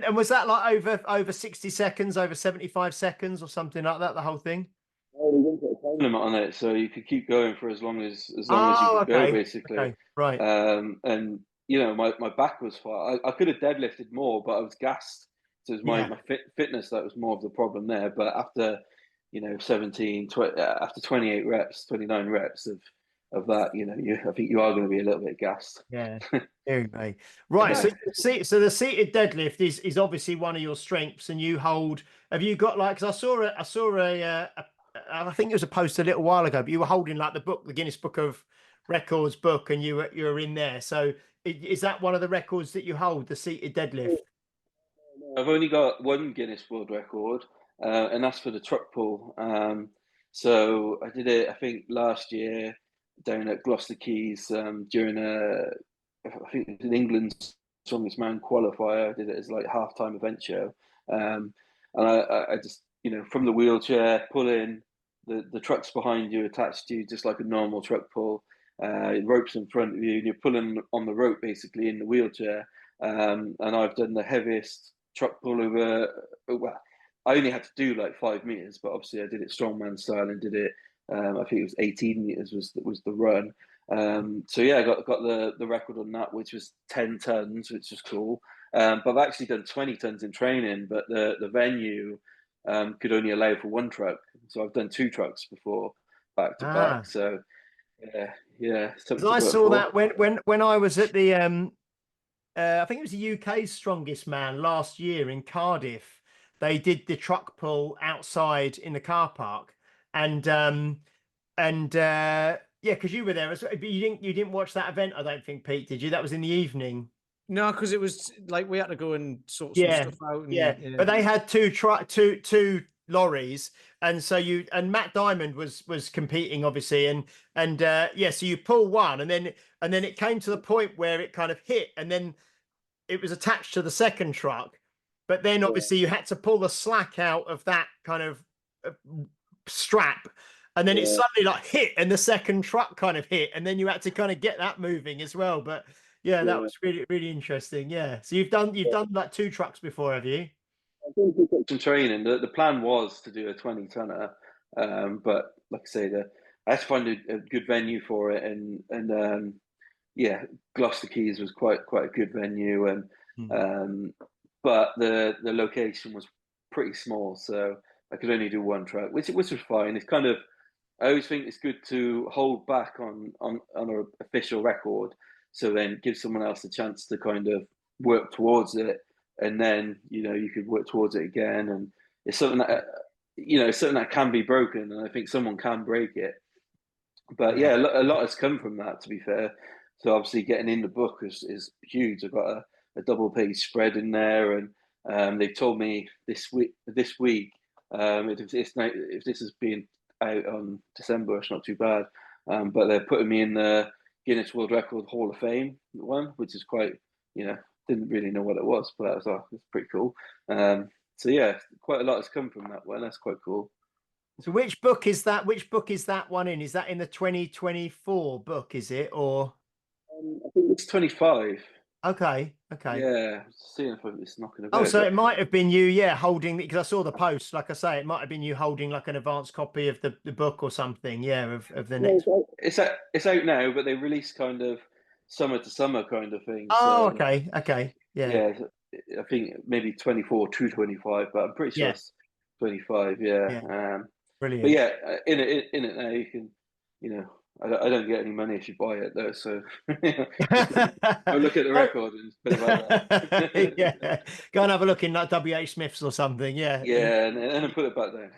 And was that like over 60 seconds, over 75 seconds or something like that, the whole thing? Oh, we didn't put a time limit on it, so you could keep going for as long as you could go, basically. Okay, right. And my back was fine. I could have deadlifted more, but I was gassed. So it was my fitness that was more of the problem there. But after 28 reps, 29 reps of that, I think you are going to be a little bit gassed. Yeah. Anyway. Right. So the seated deadlift is obviously one of your strengths, and have you got like, because I saw I think it was a post a little while ago, but you were holding like the Guinness Book of Records book, and you were in there. So is that one of the records that you hold, the seated deadlift? I've only got one Guinness World Record, and that's for the truck pull. So I did it, I think, last year down at Gloucester Keys during I think it was in England's Strongest Man qualifier. I did it as like halftime event show, and I just from the wheelchair pull in, the truck's behind you, attached to you, just like a normal truck pull. Ropes in front of you, and you're pulling on the rope basically in the wheelchair. And I've done the heaviest truck pull over. Well, I only had to do like 5 meters, but obviously I did it strongman style and did it. I think it was 18 meters was the run. So yeah, I got the record on that, which was 10 tons, which was cool. But I've actually done 20 tons in training, but the venue could only allow for one truck. So I've done 2 trucks before, back to back. So yeah. I saw that when I was at the I think it was the UK's Strongest Man last year in Cardiff. They did the truck pull outside in the car park, and yeah, because you were there, but you didn't watch that event, I don't think, Pete, did you? That was in the evening. No, because it was like we had to go and sort some stuff out. And, but they had two lorries, and so Matt Diamond was competing, obviously, and so you pull one, and then it came to the point where it kind of hit, and then it was attached to the second truck, but then obviously you had to pull the slack out of that kind of strap, and then it suddenly like hit, and the second truck kind of hit, and then you had to kind of get that moving as well. But that was really, really interesting. Yeah. So you've done like 2 trucks before, have you? I think we took some training. The plan was to do a 20 tonner, but like I say, I had to find a good venue for it, and Gloucester Keys was quite a good venue, and but the location was pretty small, so I could only do 1 truck, which was fine. It's kind of, I always think it's good to hold back on an official record, so then give someone else a chance to kind of work towards it, and then you could work towards it again. And it's something that something that can be broken, and I think someone can break it. But a lot has come from that, to be fair. So obviously getting in the book is huge. I've got a double page spread in there, and they've told me this week if this has been out on December, it's not too bad. But they're putting me in the Guinness World Record Hall of Fame one, which is quite, didn't really know what it was, but I was like, it's pretty cool. So yeah, quite a lot has come from that one. That's quite cool. So which book is that? Which book is that one in? Is that in the 2024 book, is it? Or I think it's 25. okay. Yeah, seeing if it's knocking Oh, about. so it might have been you, yeah, holding, because I saw the post. Like I say, it might have been you holding like an advanced copy of the book or something, yeah, of the next. It's out now, but they release kind of summer to summer kind of thing. Oh, So okay, yeah. yeah, I think maybe 24 to 25, but I'm pretty sure it's 25. Yeah. But Brilliant. yeah, in it now you can, I don't get any money if you buy it though. So I'll look at the record and put it like that. Yeah, go and have a look in like WH Smith's or something. Yeah. Yeah, and then put it back down.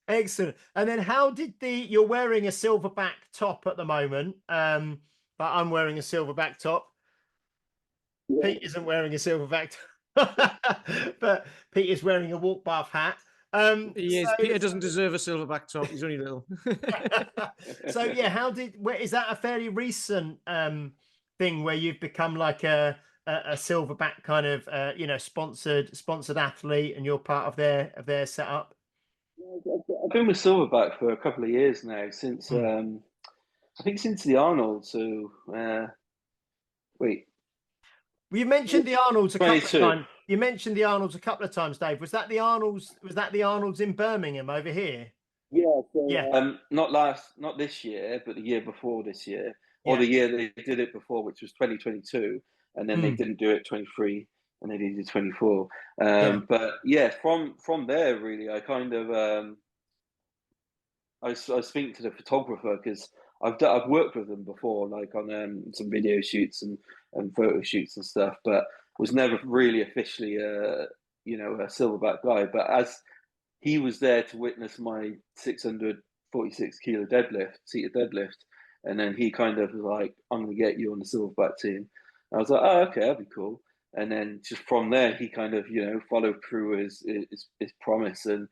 Excellent. And then how did you're wearing a silverback top at the moment, but I'm wearing a silverback top. Yeah. Pete isn't wearing a silverback top, but Pete is wearing a walk bath hat. Peter doesn't deserve a silverback top. He's only little. So yeah, is that a fairly recent thing where you've become like a silverback kind of sponsored athlete, and you're part of their setup? I've been with Silverback for a couple of years now, since I think since the Arnold. So wait. Well, you mentioned the Arnolds a couple of 22. times. You mentioned the Arnolds a couple of times, Dave. Was that the Arnolds in Birmingham over here? Yeah. So, yeah. Not this year, but the year before this year, or the year they did it before, which was 2022, and then they didn't do it 23, and they did 24. But yeah, from there, really, I kind of I was speaking to the photographer, because I've worked with them before, like on some video shoots and photo shoots and stuff, but was never really officially a silverback guy. But as he was there to witness my 646 kilo seated deadlift, and then he kind of was like, "I'm going to get you on the silverback team." I was like, "Oh, okay, that'd be cool." And then just from there, he kind of followed through his promise. And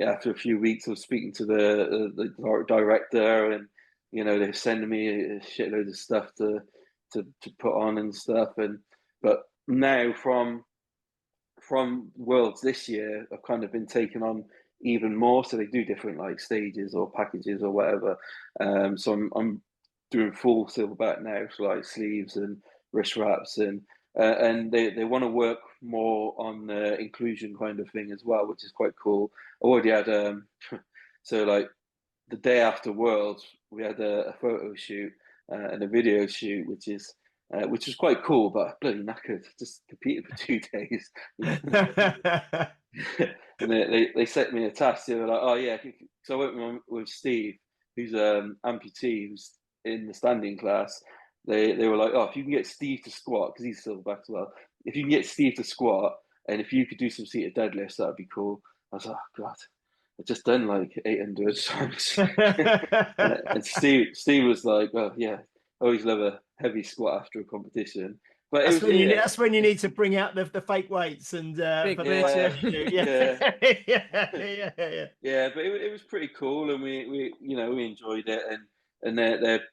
after a few weeks of speaking to the director, and they were sending me a shitload of stuff to put on and stuff. But now from Worlds this year, I've kind of been taking on even more. So they do different like stages or packages or whatever. So I'm doing full silverback now, so like sleeves and wrist wraps, and they want to work more on the inclusion kind of thing as well, which is quite cool. I already had so like the day after Worlds, we had a photo shoot and a video shoot, which was quite cool, but bloody knackered. Just competed for 2 days. And they set me a task. They were like, "Oh yeah," so I went with Steve, who's amputee, who's in the standing class. They were like, "Oh, if you can get Steve to squat, because he's silverback as well. If you can get Steve to squat, and if you could do some seated deadlifts, that'd be cool." I was like, "Oh God, I've just done like 800 times." And Steve was like, "Oh yeah, I always love a heavy squat after a competition." But that's when you need to bring out the fake weights and yeah. But it was pretty cool, and we enjoyed it, and they're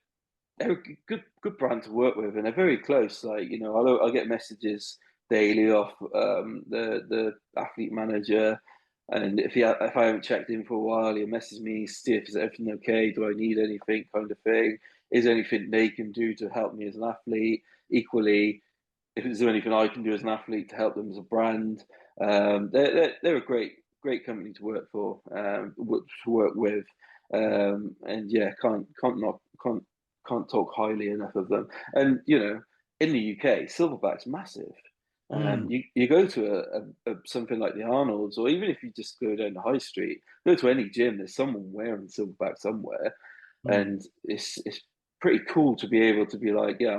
a good brand to work with, and they're very close. Like I'll get messages daily off the athlete manager, and if I haven't checked in for a while, he'll message me, see if everything okay, do I need anything, kind of thing. Is there anything they can do to help me as an athlete? Equally, if there's anything I can do as an athlete to help them as a brand. They're a great company to work for, to work with, and yeah, can't talk highly enough of them. And in the UK, silverback's massive. You go to a something like the Arnold's, or even if you just go down the high street, go to any gym, there's someone wearing silverback somewhere, and it's pretty cool to be able to be like, yeah,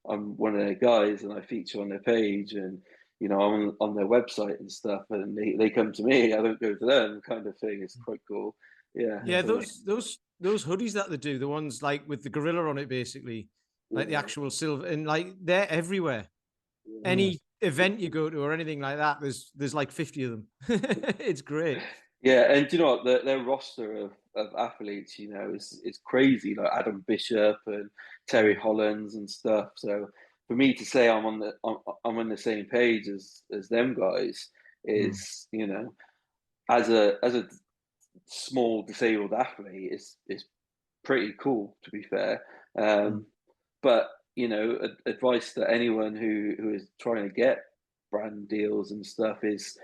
I'm one of their guys, and I feature on their page, and I'm on their website and stuff, and they come to me, I don't go to them, kind of thing. It's quite cool. Yeah. Those hoodies that they do, the ones like with the gorilla on it, basically, like the actual silver, and like they're everywhere. Any event you go to or anything like that, there's like 50 of them. It's great. Yeah, and do you know what? Their roster of athletes, you know, is crazy. Like Adam Bishop and Terry Hollands and stuff. So for me to say I'm on the same page as them guys is, you know, as a small disabled athlete is pretty cool, to be fair. But you know, advice to anyone who is trying to get brand deals and stuff is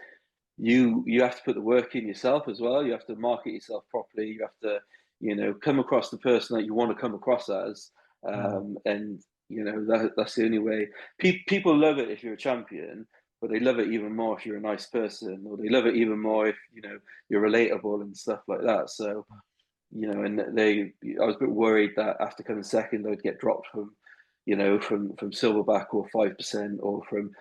you have to put the work in yourself as well. You have to market yourself properly. You have to, you know, come across the person that you want to come across as, and you know that's the only way. People love it if you're a champion, but they love it even more if you're a nice person, or they love it even more if, you know, you're relatable and stuff like that. So, you know, and I was a bit worried that after coming second, I'd get dropped from, you know, from Silverback or 5% or from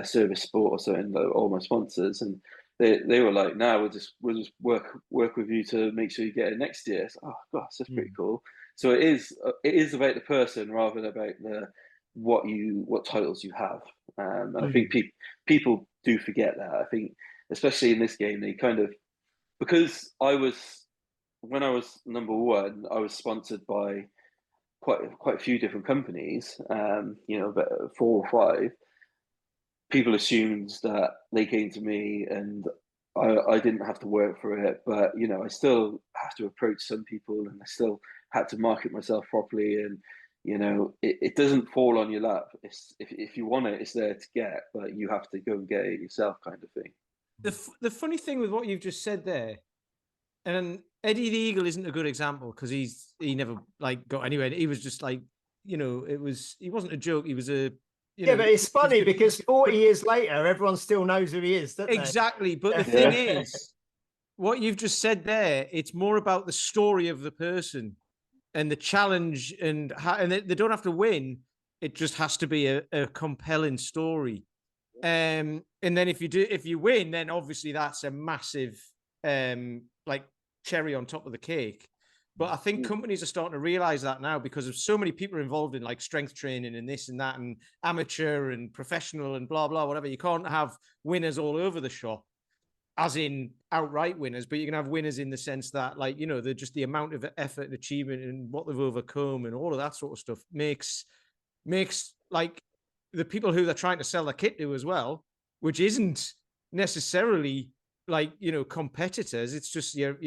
Service Sport or something, like all my sponsors, and they were like, "No, we'll just work with you to make sure you get it next year." So, oh gosh, that's pretty cool. So it is about the person rather than about what titles you have. And I think people do forget that. I think especially in this game, they kind of, because when I was number one, I was sponsored by quite a few different companies, you know, but 4 or 5. People assumed that they came to me and I didn't have to work for it, but you know, I still have to approach some people, and I still had to market myself properly, and you know, it doesn't fall on your lap. It's if you want it, it's there to get, but you have to go and get it yourself, kind of thing. The funny thing with what you've just said there, and Eddie the Eagle isn't a good example because he never like got anywhere. He was just like, you know, he wasn't a joke. He was a, you know, but it's funny because 40 years later, everyone still knows who he is, don't they? Exactly. But the thing is, what you've just said there, it's more about the story of the person and the challenge, and they don't have to win. It just has to be a compelling story. And then if you win, then obviously that's a massive like cherry on top of the cake. But I think companies are starting to realize that now because of so many people involved in like strength training and this and that and amateur and professional and blah, blah, whatever. You can't have winners all over the shop, as in outright winners, but you can have winners in the sense that, like, you know, they're just the amount of effort and achievement and what they've overcome and all of that sort of stuff makes like the people who they're trying to sell their kit to as well, which isn't necessarily like, you know, competitors. It's just your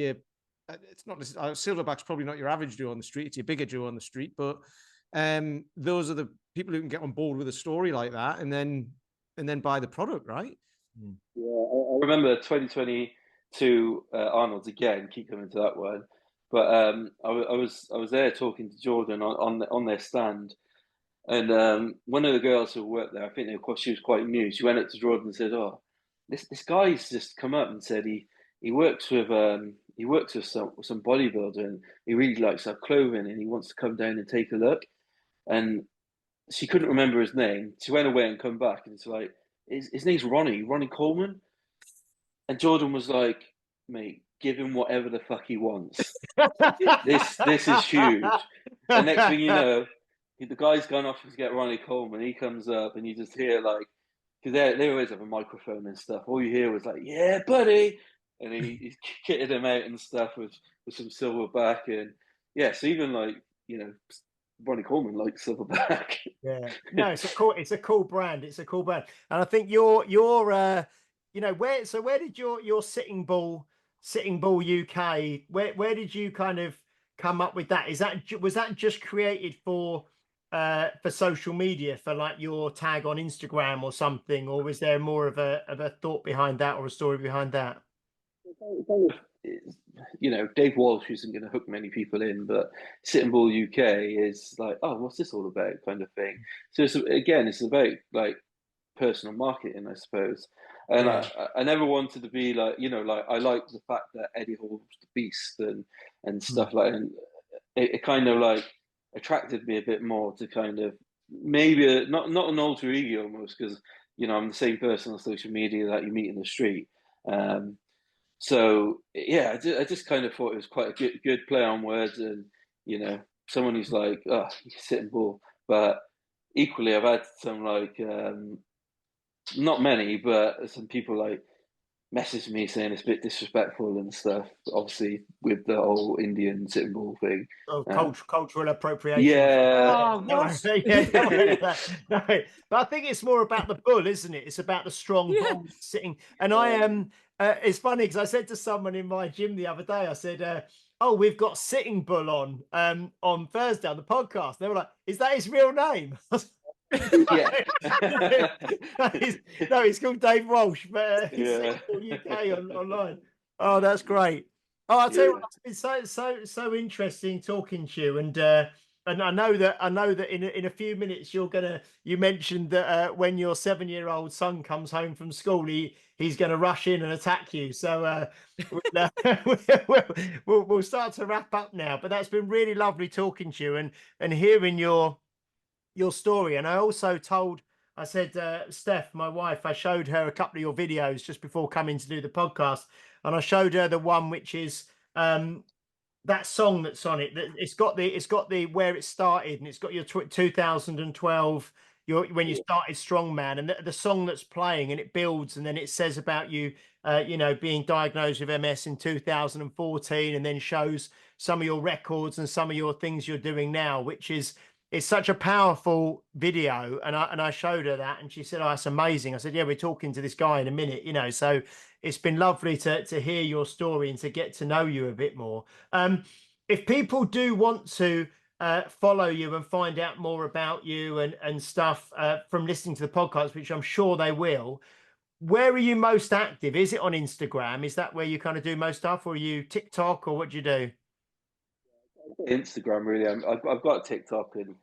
it's not Silverback's probably not your average Joe on the street. It's your bigger Joe on the street, but those are the people who can get on board with a story like that and then buy the product, right? Yeah, I remember 2022 Arnold's again. Keep coming to that one, but I was there talking to Jordan on their stand, and one of the girls who worked there, I think she was quite new. She went up to Jordan and said, "Oh, this guy's just come up and said he works with some bodybuilder and he really likes our clothing and he wants to come down and take a look." And she couldn't remember his name. She went away and come back and it's like, his name's Ronnie Coleman. And Jordan was like, "Mate, give him whatever the fuck he wants. This is huge." And next thing you know, the guy's gone off to get Ronnie Coleman. He comes up and you just hear like, because they always have a microphone and stuff. All you hear was like, "Yeah, buddy," and he kitted him out and stuff with some Silverback, and yeah. So even like, you know, Ronnie Coleman likes Silverback. Yeah, no, it's a cool brand. It's a cool brand, and I think you're you know, where did your Sitting Bull UK, where did you kind of come up with that? Was that just created for social media, for like your tag on Instagram or something, or was there more of a thought behind that or a story behind that? You know, Dave Walsh isn't going to hook many people in, but Sitting Bull UK is like, "Oh, what's this all about?" kind of thing. So it's about like personal marketing, I suppose. And Yeah. I never wanted to be like, you know, like I like the fact that Eddie Hall's the beast and stuff like, and it kind of like attracted me a bit more to kind of maybe not an alter ego almost, because you know I'm the same person on social media that you meet in the street. So yeah, I just kind of thought it was quite a good play on words, and you know, someone who's like, "Oh, Sitting Bull," but equally, I've had some like not many, but some people like messaged me saying it's a bit disrespectful and stuff. Obviously, with the whole Indian sitting bull thing. Oh, cultural appropriation. Yeah. Oh, Don't what? worry. Yeah, don't worry about that. No, but I think it's more about the bull, isn't it? It's about the strong Yeah. bull sitting. And I am. It's funny because I said to someone in my gym the other day, I said, "Oh, we've got Sitting Bull on Thursday on the podcast." They were like, "Is that his real name?" Yeah. No, he's called Dave Walsh, but he's Yeah. Sitting Bull UK online. Oh, that's great. Oh, I'll tell you what, it's so interesting talking to you, and I know that in a few minutes you mentioned that when your 7-year-old son comes home from school, he's gonna rush in and attack you. So we'll start to wrap up now. But that's been really lovely talking to you and hearing your story. And I also I said, Steph, my wife, I showed her a couple of your videos just before coming to do the podcast. And I showed her the one which is that song that's on it. It's got the where it started, and it's got your 2012, when you started Strongman, and the song that's playing, and it builds, and then it says about you, being diagnosed with MS in 2014, and then shows some of your records and some of your things you're doing now, which is it's such a powerful video. And I showed her that, and she said, "Oh, it's amazing." I said, "Yeah, we're talking to this guy in a minute, so it's been lovely to hear your story and to get to know you a bit more." If people do want to follow you and find out more about you and stuff from listening to the podcast, which I'm sure they will, where are you most active? Is it on Instagram? Is that where you kind of do most stuff, or are you TikTok, or what do you do? Instagram, really. I've got TikTok and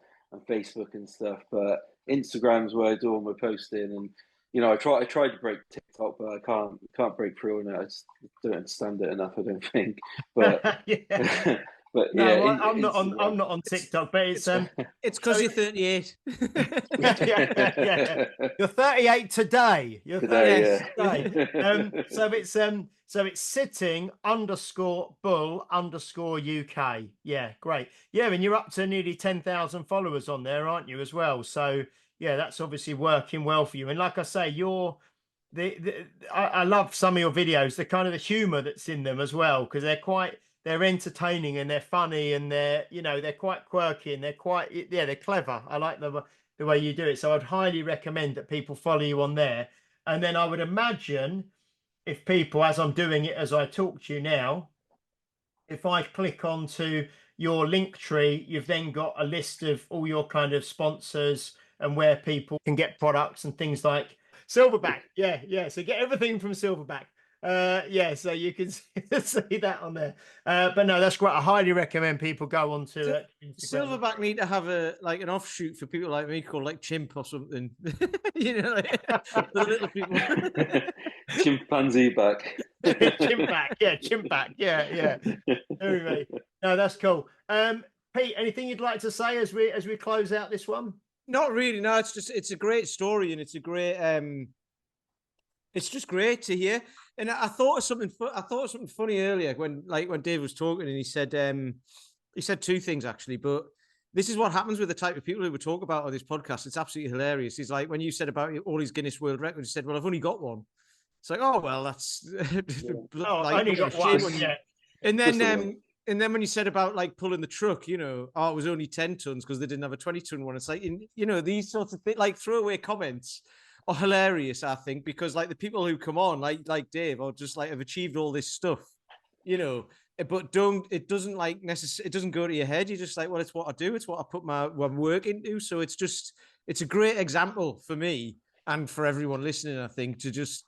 Facebook and stuff, but Instagram's where I do all my posting. And I tried to break TikTok, but I can't break through on it. I just don't understand it enough, I don't think. But Yeah. but No, yeah, well, I'm not on TikTok, but it's It's because you're 38. yeah. You're 38 today. You're today, 38 yeah. today. So it's sitting _bull _UK. Yeah, great. Yeah, and you're up to nearly 10,000 followers on there, aren't you, as well? So yeah, that's obviously working well for you. And like I say, I love some of your videos, the kind of the humor that's in them as well, because they're entertaining and they're funny, and they're quite quirky, and they're clever. I like the way you do it. So I'd highly recommend that people follow you on there. And then I would imagine if people, as I'm doing it as I talk to you now, if I click onto your link tree, you've then got a list of all your kind of sponsors and where people can get products and things like Silverback. Yeah. So get everything from Silverback. Yeah, so you can see that on there. But no, that's great. I highly recommend people go on to Instagram. Silverback need to have an offshoot for people like me called like Chimp or something. The little people. Chimpanzee back. Chimp back. Yeah. Anyway, no, that's cool. Pete, anything you'd like to say as we close out this one? Not really. No, it's a great story, and it's a great it's just great to hear. And I thought of something funny earlier when Dave was talking, and he said two things actually, but this is what happens with the type of people who we talk about on this podcast. It's absolutely hilarious. He's like, when you said about all these Guinness World Records, he said, "Well, I've only got one." It's like, "Oh, well, that's I only got one." Yeah. And then when you said about like pulling the truck, it was only 10 tons because they didn't have a 20-ton one. It's like, these sorts of things, like throwaway comments are hilarious, I think, because like the people who come on, like Dave, or just like have achieved all this stuff, but it doesn't go to your head. You're just like, well, it's what I do. It's what I put my work into. So it's a great example for me and for everyone listening, I think, to just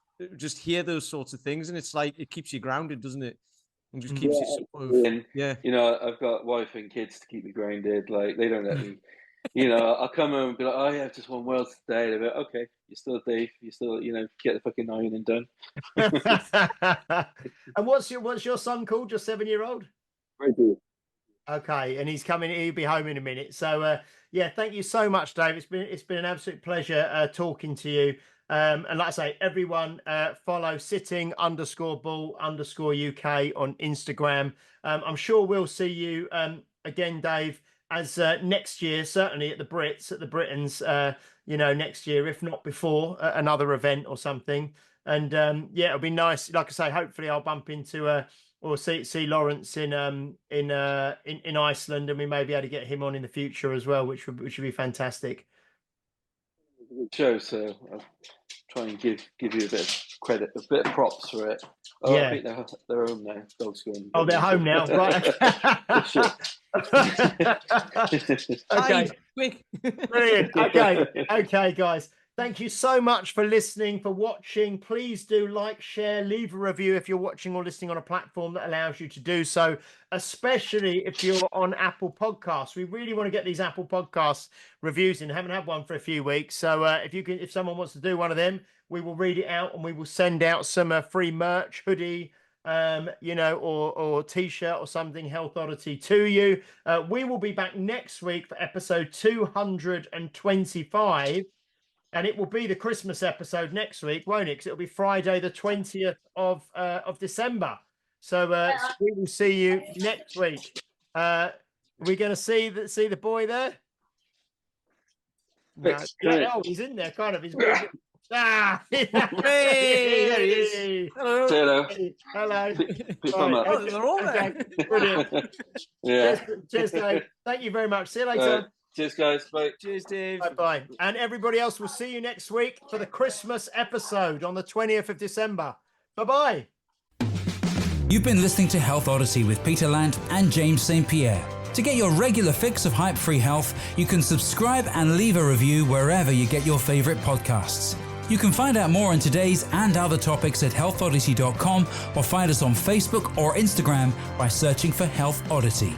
hear those sorts of things. And it's like, it keeps you grounded, doesn't it? And just keeps you sort of, yeah. I've got wife and kids to keep me grounded. Like, they don't let me, I'll come home and be like, "Oh yeah, I've just won worlds today." They're like, "Okay, you're still Dave. You still, get the fucking ironing done." And what's your son called? Your 7-year-old? Okay, and he'll be home in a minute. So yeah, thank you so much, Dave. It's been an absolute pleasure talking to you. And like I say, everyone follow sitting _bull _UK on Instagram. I'm sure we'll see you again, Dave, as next year, certainly at the Britons, next year, if not before, another event or something. And yeah, it'll be nice. Like I say, hopefully I'll bump into or see Lawrence in Iceland, and we may be able to get him on in the future as well, which would be fantastic. Good show, so I'll try and give you a bit of credit, a bit of props for it. Oh, Yeah. I think they're home now. Dog's going. Oh, they're home now, right? Okay, quick. brilliant. Okay, guys. Thank you so much for listening, for watching. Please do like, share, leave a review if you're watching or listening on a platform that allows you to do so, especially if you're on Apple Podcasts. We really want to get these Apple Podcasts reviews in. Haven't had one for a few weeks. So if someone wants to do one of them, we will read it out and we will send out some free merch, hoodie, or t-shirt or something, Health Oddity, to you. We will be back next week for episode 225. And it will be the Christmas episode next week, won't it? Because it'll be Friday, the 20th of December. So we will see you next week. We're going to see the boy there. No. Oh, he's in there, kind of. He's hey, there he is. Hello. Hello. Oh, they're all there. Okay, brilliant. Yeah. Cheers, Dave. Thank you very much. See you later. Cheers, guys. Bye. Cheers, Dave. Bye-bye. And everybody else, we'll see you next week for the Christmas episode on the 20th of December. Bye-bye. You've been listening to Health Odyssey with Peter Lant and James St. Pierre. To get your regular fix of hype-free health, you can subscribe and leave a review wherever you get your favorite podcasts. You can find out more on today's and other topics at healthodyssey.com or find us on Facebook or Instagram by searching for Health Odyssey.